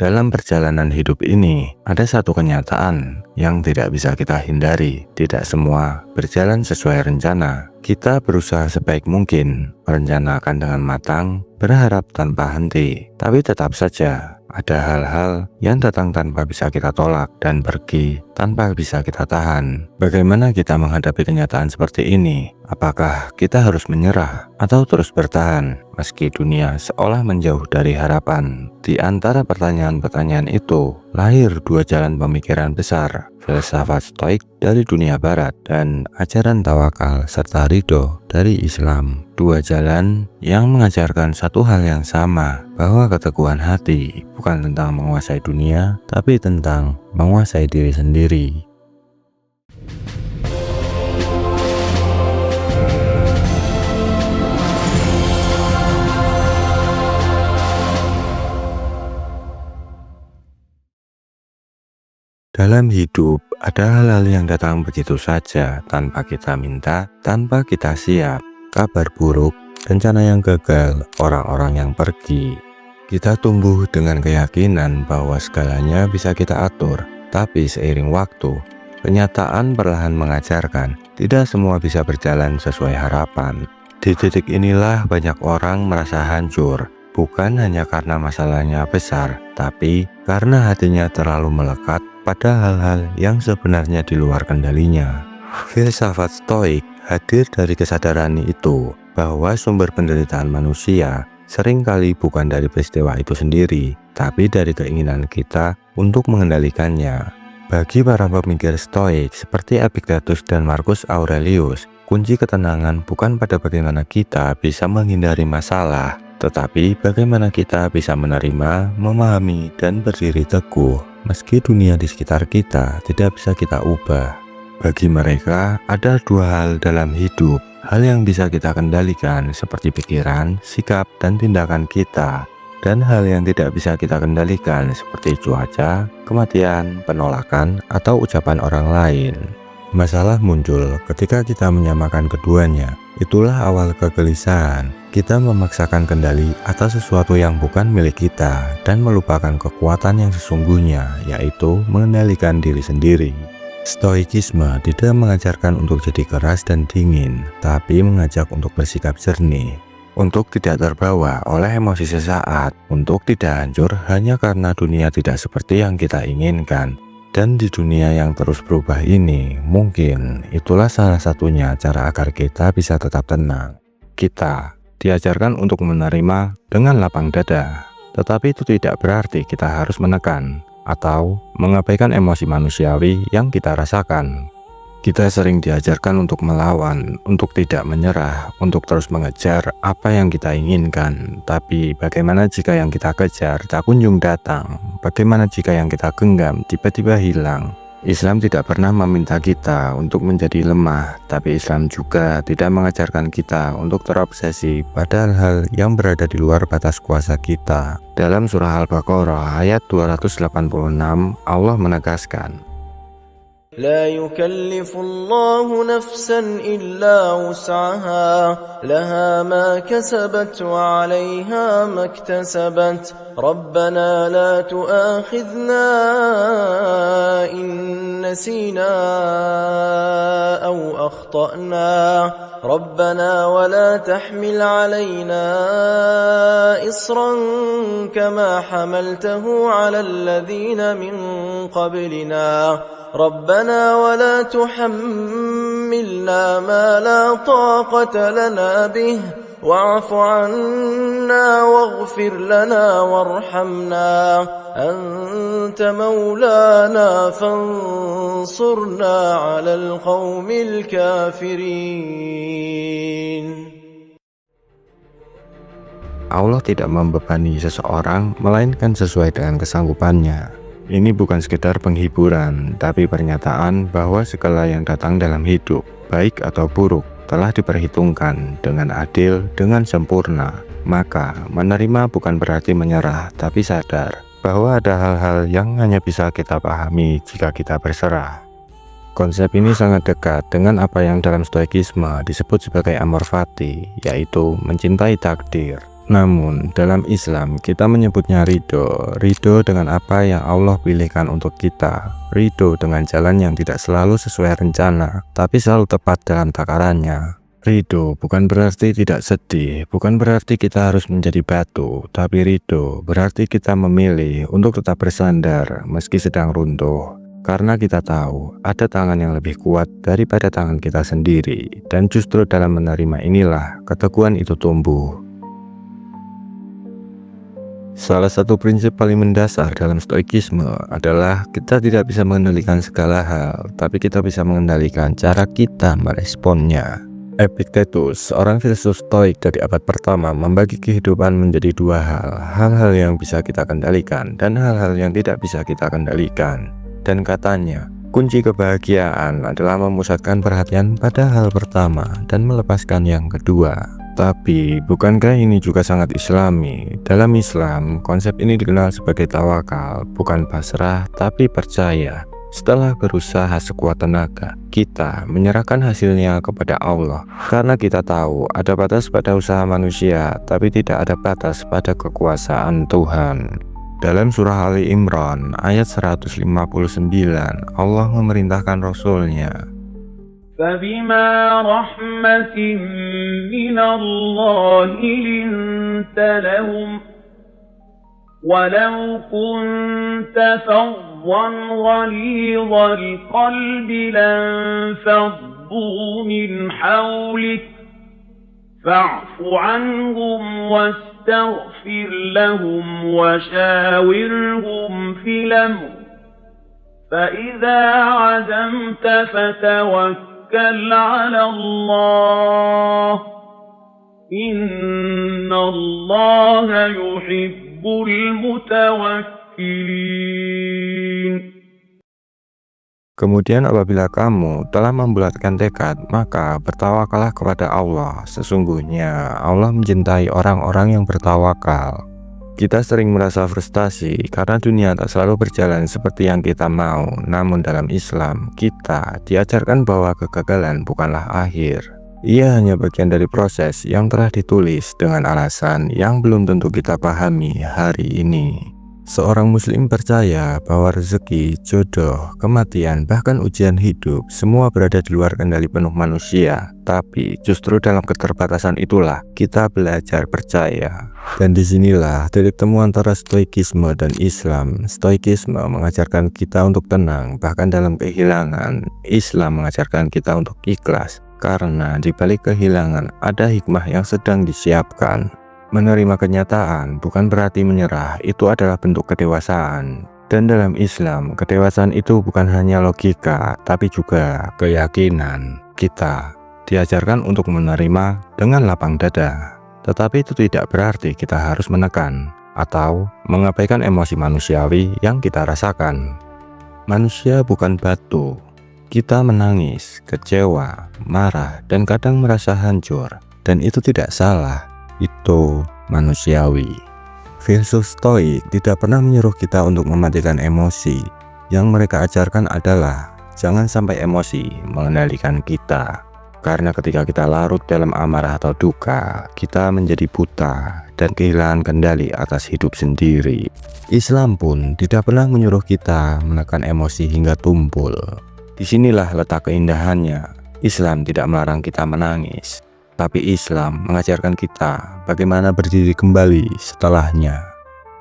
Dalam perjalanan hidup ini, ada satu kenyataan yang tidak bisa kita hindari. Tidak semua berjalan sesuai rencana. Kita berusaha sebaik mungkin, merencanakan dengan matang, berharap tanpa henti. Tapi tetap saja, ada hal-hal yang datang tanpa bisa kita tolak dan pergi tanpa bisa kita tahan. Bagaimana kita menghadapi kenyataan seperti ini? Apakah kita harus menyerah atau terus bertahan meski dunia seolah menjauh dari harapan? Di antara pertanyaan-pertanyaan itu, lahir dua jalan pemikiran besar, filsafat Stoik dari dunia barat dan ajaran tawakal serta ridho dari Islam. Dua jalan yang mengajarkan satu hal yang sama, bahwa keteguhan hati bukan tentang menguasai dunia, tapi tentang menguasai diri sendiri. Dalam hidup, ada hal-hal yang datang begitu saja, tanpa kita minta, tanpa kita siap. Kabar buruk, rencana yang gagal, orang-orang yang pergi. Kita tumbuh dengan keyakinan bahwa segalanya bisa kita atur, tapi seiring waktu, kenyataan perlahan mengajarkan tidak semua bisa berjalan sesuai harapan. Di titik inilah banyak orang merasa hancur, bukan hanya karena masalahnya besar, tapi karena hatinya terlalu melekat pada hal-hal yang sebenarnya di luar kendalinya. Filsafat Stoik hadir dari kesadaran itu, bahwa sumber penderitaan manusia seringkali bukan dari peristiwa itu sendiri, tapi dari keinginan kita untuk mengendalikannya. Bagi para pemikir Stoik seperti Epictetus dan Marcus Aurelius, kunci ketenangan bukan pada bagaimana kita bisa menghindari masalah, tetapi bagaimana kita bisa menerima, memahami, dan berdiri teguh meski dunia di sekitar kita tidak bisa kita ubah. Bagi mereka, ada dua hal dalam hidup, hal yang bisa kita kendalikan seperti pikiran, sikap, dan tindakan kita, dan hal yang tidak bisa kita kendalikan seperti cuaca, kematian, penolakan, atau ucapan orang lain. Masalah muncul ketika kita menyamakan keduanya. Itulah awal kegelisahan. Kita memaksakan kendali atas sesuatu yang bukan milik kita dan melupakan kekuatan yang sesungguhnya, yaitu mengendalikan diri sendiri. Stoikisme tidak mengajarkan untuk jadi keras dan dingin, tapi mengajak untuk bersikap jernih, untuk tidak terbawa oleh emosi sesaat, untuk tidak hancur hanya karena dunia tidak seperti yang kita inginkan. Dan di dunia yang terus berubah ini, mungkin itulah salah satunya cara agar kita bisa tetap tenang. Kita diajarkan untuk menerima dengan lapang dada, tetapi itu tidak berarti kita harus menekan atau mengabaikan emosi manusiawi yang kita rasakan. Kita sering diajarkan untuk melawan, untuk tidak menyerah, untuk terus mengejar apa yang kita inginkan. Tapi bagaimana jika yang kita kejar tak kunjung datang? Bagaimana jika yang kita genggam tiba-tiba hilang? Islam tidak pernah meminta kita untuk menjadi lemah, tapi Islam juga tidak mengajarkan kita untuk terobsesi pada hal yang berada di luar batas kuasa kita. Dalam surah Al-Baqarah ayat 286, Allah menegaskan, لا يكلف الله نفسا إلا وسعها لها ما كسبت وعليها ما اكتسبت ربنا لا تؤاخذنا إن نسينا أو أخطأنا ربنا ولا تحمل علينا إصرا كما حملته على الذين من قبلنا ربنا ولا تحملنا ما لا طاقة لنا به واعف عنا واغفر لنا وارحمنا أنت مولانا فانصرنا على القوم الكافرين. Allah tidak membebani seseorang melainkan sesuai dengan kesanggupannya. Ini bukan sekedar penghiburan, tapi pernyataan bahwa segala yang datang dalam hidup, baik atau buruk, telah diperhitungkan dengan adil, dengan sempurna. Maka, menerima bukan berarti menyerah, tapi sadar bahwa ada hal-hal yang hanya bisa kita pahami jika kita berserah. Konsep ini sangat dekat dengan apa yang dalam Stoikisme disebut sebagai amor fati, yaitu mencintai takdir. Namun dalam Islam kita menyebutnya ridho. Ridho dengan apa yang Allah pilihkan untuk kita. Ridho dengan jalan yang tidak selalu sesuai rencana, tapi selalu tepat dalam takarannya. Ridho bukan berarti tidak sedih, bukan berarti kita harus menjadi batu, tapi ridho berarti kita memilih untuk tetap bersandar meski sedang runtuh. Karena kita tahu ada tangan yang lebih kuat daripada tangan kita sendiri, dan justru dalam menerima inilah keteguhan itu tumbuh. Salah satu prinsip paling mendasar dalam stoikisme adalah kita tidak bisa mengendalikan segala hal, tapi kita bisa mengendalikan cara kita meresponnya. Epictetus, seorang filsuf stoik dari abad pertama, membagi kehidupan menjadi dua hal, hal-hal yang bisa kita kendalikan dan hal-hal yang tidak bisa kita kendalikan. Dan katanya, kunci kebahagiaan adalah memusatkan perhatian pada hal pertama dan melepaskan yang kedua. Tapi, bukankah ini juga sangat islami? Dalam Islam, konsep ini dikenal sebagai tawakal, bukan pasrah, tapi percaya. Setelah berusaha sekuat tenaga, kita menyerahkan hasilnya kepada Allah. Karena kita tahu ada batas pada usaha manusia, tapi tidak ada batas pada kekuasaan Tuhan. Dalam surah Ali Imran, ayat 159, Allah memerintahkan Rasul-Nya, فَبِمَا رَحْمَةٍ مِّنَ اللَّهِ لِنتَ لَهُمْ وَلَوْ كُنتَ فَظًّا غَلِيظَ الْقَلْبِ لَانفَضُّوا مِنْ حَوْلِكَ فَاعْفُ عَنْهُمْ وَاسْتَغْفِرْ لَهُمْ وَشَاوِرْهُمْ فِي الْأَمْرِ فَإِذَا عَزَمْتَ فَتَوَكَّلْ عَلَى اللَّهِ إِنَّ اللَّهَ يُحِبُّ الْمُتَوَكِّلِينَ. Kemudian apabila kamu telah membulatkan tekad, maka bertawakallah kepada Allah. Sesungguhnya Allah mencintai orang-orang yang bertawakal. Kita sering merasa frustasi karena dunia tak selalu berjalan seperti yang kita mau. Namun dalam Islam, kita diajarkan bahwa kegagalan bukanlah akhir. Ia hanya bagian dari proses yang telah ditulis dengan alasan yang belum tentu kita pahami hari ini. Seorang muslim percaya bahwa rezeki, jodoh, kematian, bahkan ujian hidup semua berada di luar kendali penuh manusia. Tapi justru dalam keterbatasan itulah kita belajar percaya. Dan disinilah titik temu antara stoikisme dan Islam. Stoikisme mengajarkan kita untuk tenang, bahkan dalam kehilangan. Islam mengajarkan kita untuk ikhlas, karena di balik kehilangan ada hikmah yang sedang disiapkan. Menerima kenyataan bukan berarti menyerah, itu adalah bentuk kedewasaan. Dan dalam Islam, kedewasaan itu bukan hanya logika, tapi juga keyakinan. Kita diajarkan untuk menerima dengan lapang dada. Tetapi itu tidak berarti kita harus menekan atau mengabaikan emosi manusiawi yang kita rasakan. Manusia bukan batu. Kita menangis, kecewa, marah, dan kadang merasa hancur. Dan itu tidak salah. Itu manusiawi. Filsuf Stoik tidak pernah menyuruh kita untuk mematikan emosi. Yang mereka ajarkan adalah jangan sampai emosi mengendalikan kita. Karena ketika kita larut dalam amarah atau duka, kita menjadi buta dan kehilangan kendali atas hidup sendiri. Islam pun tidak pernah menyuruh kita menekan emosi hingga tumpul. Disinilah letak keindahannya. Islam tidak melarang kita menangis. Tapi Islam mengajarkan kita bagaimana berdiri kembali setelahnya.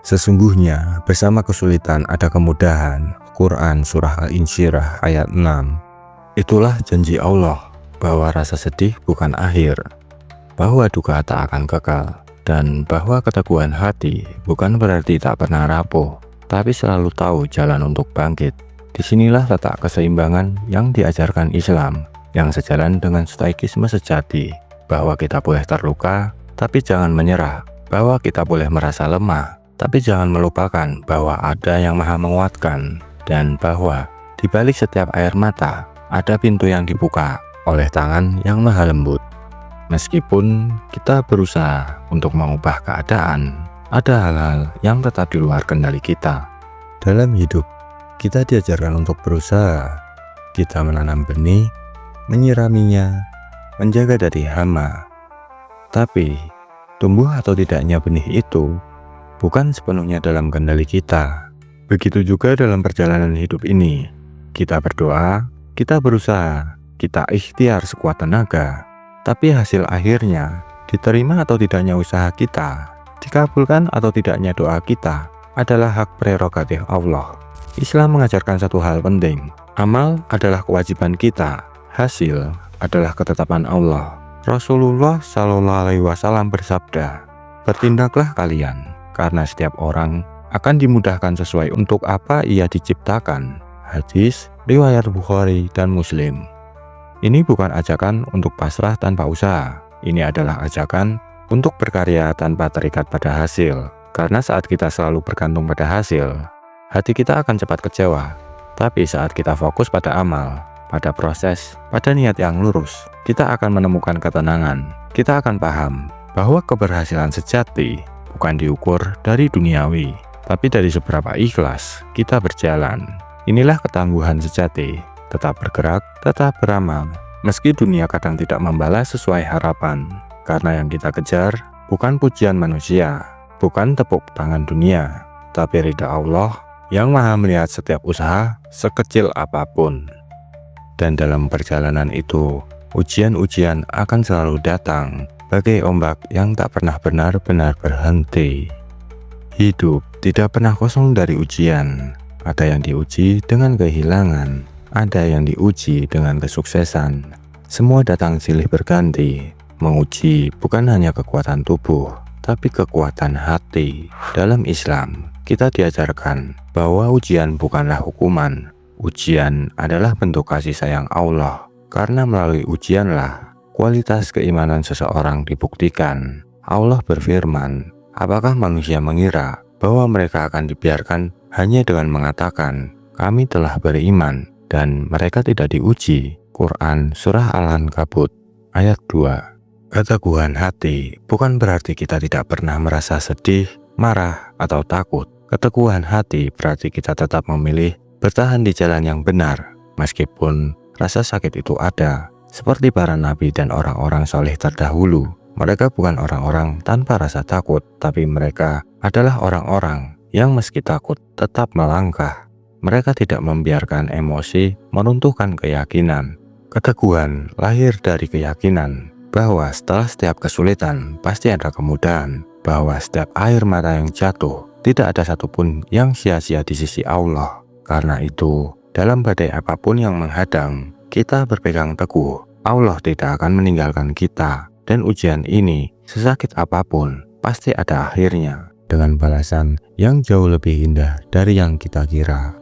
Sesungguhnya bersama kesulitan ada kemudahan. Quran Surah Al-Insyirah ayat 6. Itulah janji Allah bahwa rasa sedih bukan akhir, bahwa duka tak akan kekal, dan bahwa keteguhan hati bukan berarti tak pernah rapuh, tapi selalu tahu jalan untuk bangkit. Disinilah letak keseimbangan yang diajarkan Islam, yang sejalan dengan stoikisme sejati. Bahwa kita boleh terluka, tapi jangan menyerah. Bahwa kita boleh merasa lemah, tapi jangan melupakan bahwa ada yang maha menguatkan. Dan bahwa di balik setiap air mata, ada pintu yang dibuka oleh tangan yang maha lembut. Meskipun kita berusaha untuk mengubah keadaan, ada hal-hal yang tetap di luar kendali kita. Dalam hidup, kita diajarkan untuk berusaha. Kita menanam benih, menyiraminya, menjaga dari hama. Tapi Tumbuh atau tidaknya benih itu bukan sepenuhnya dalam kendali kita. Begitu juga dalam perjalanan hidup ini. Kita berdoa, kita berusaha, kita ikhtiar sekuat tenaga. Tapi hasil akhirnya, diterima atau tidaknya usaha kita, dikabulkan atau tidaknya doa kita, adalah hak prerogatif Allah. Islam mengajarkan satu hal penting. Amal adalah kewajiban kita. Hasil adalah ketetapan Allah. Rasulullah Shallallahu Alaihi Wasallam bersabda, "Bertindaklah kalian, karena setiap orang akan dimudahkan sesuai untuk apa ia diciptakan." Hadis riwayat Bukhari dan Muslim. Ini bukan ajakan untuk pasrah tanpa usaha. Ini adalah ajakan untuk berkarya tanpa terikat pada hasil. Karena saat kita selalu bergantung pada hasil, hati kita akan cepat kecewa. Tapi saat kita fokus pada amal, pada proses, pada niat yang lurus, kita akan menemukan ketenangan. Kita akan paham bahwa keberhasilan sejati bukan diukur dari duniawi, tapi dari seberapa ikhlas kita berjalan. Inilah ketangguhan sejati, tetap bergerak, tetap beramal, meski dunia kadang tidak membalas sesuai harapan. Karena yang kita kejar bukan pujian manusia, bukan tepuk tangan dunia, tapi ridha Allah yang maha melihat setiap usaha sekecil apapun. Dan dalam perjalanan itu, ujian-ujian akan selalu datang, bagai ombak yang tak pernah benar-benar berhenti. Hidup tidak pernah kosong dari ujian. Ada yang diuji dengan kehilangan, ada yang diuji dengan kesuksesan. Semua datang silih berganti. Menguji bukan hanya kekuatan tubuh, tapi kekuatan hati. Dalam Islam, kita diajarkan bahwa ujian bukanlah hukuman. Ujian adalah bentuk kasih sayang Allah, karena melalui ujianlah kualitas keimanan seseorang dibuktikan. Allah berfirman, apakah manusia mengira bahwa mereka akan dibiarkan hanya dengan mengatakan, kami telah beriman, dan mereka tidak diuji? Quran Surah Al-Ankabut ayat 2. Keteguhan hati bukan berarti kita tidak pernah merasa sedih, marah, atau takut. Keteguhan hati berarti kita tetap memilih bertahan di jalan yang benar, meskipun rasa sakit itu ada. Seperti para nabi dan orang-orang soleh terdahulu, mereka bukan orang-orang tanpa rasa takut, tapi mereka adalah orang-orang yang meski takut tetap melangkah. Mereka tidak membiarkan emosi meruntuhkan keyakinan. Keteguhan lahir dari keyakinan bahwa setelah setiap kesulitan pasti ada kemudahan, bahwa setiap air mata yang jatuh tidak ada satupun yang sia-sia di sisi Allah. Karena itu, dalam badai apapun yang menghadang, kita berpegang teguh. Allah tidak akan meninggalkan kita, dan ujian ini, sesakit apapun, pasti ada akhirnya, dengan balasan yang jauh lebih indah dari yang kita kira.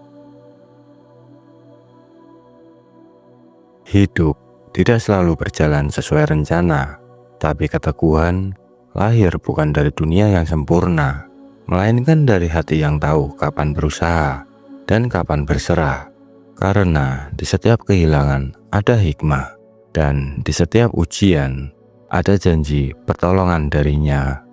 Hidup tidak selalu berjalan sesuai rencana, tapi keteguhan lahir bukan dari dunia yang sempurna, melainkan dari hati yang tahu kapan berusaha dan kapan berserah. Karena di setiap kehilangan ada hikmah, dan di setiap ujian ada janji pertolongan darinya.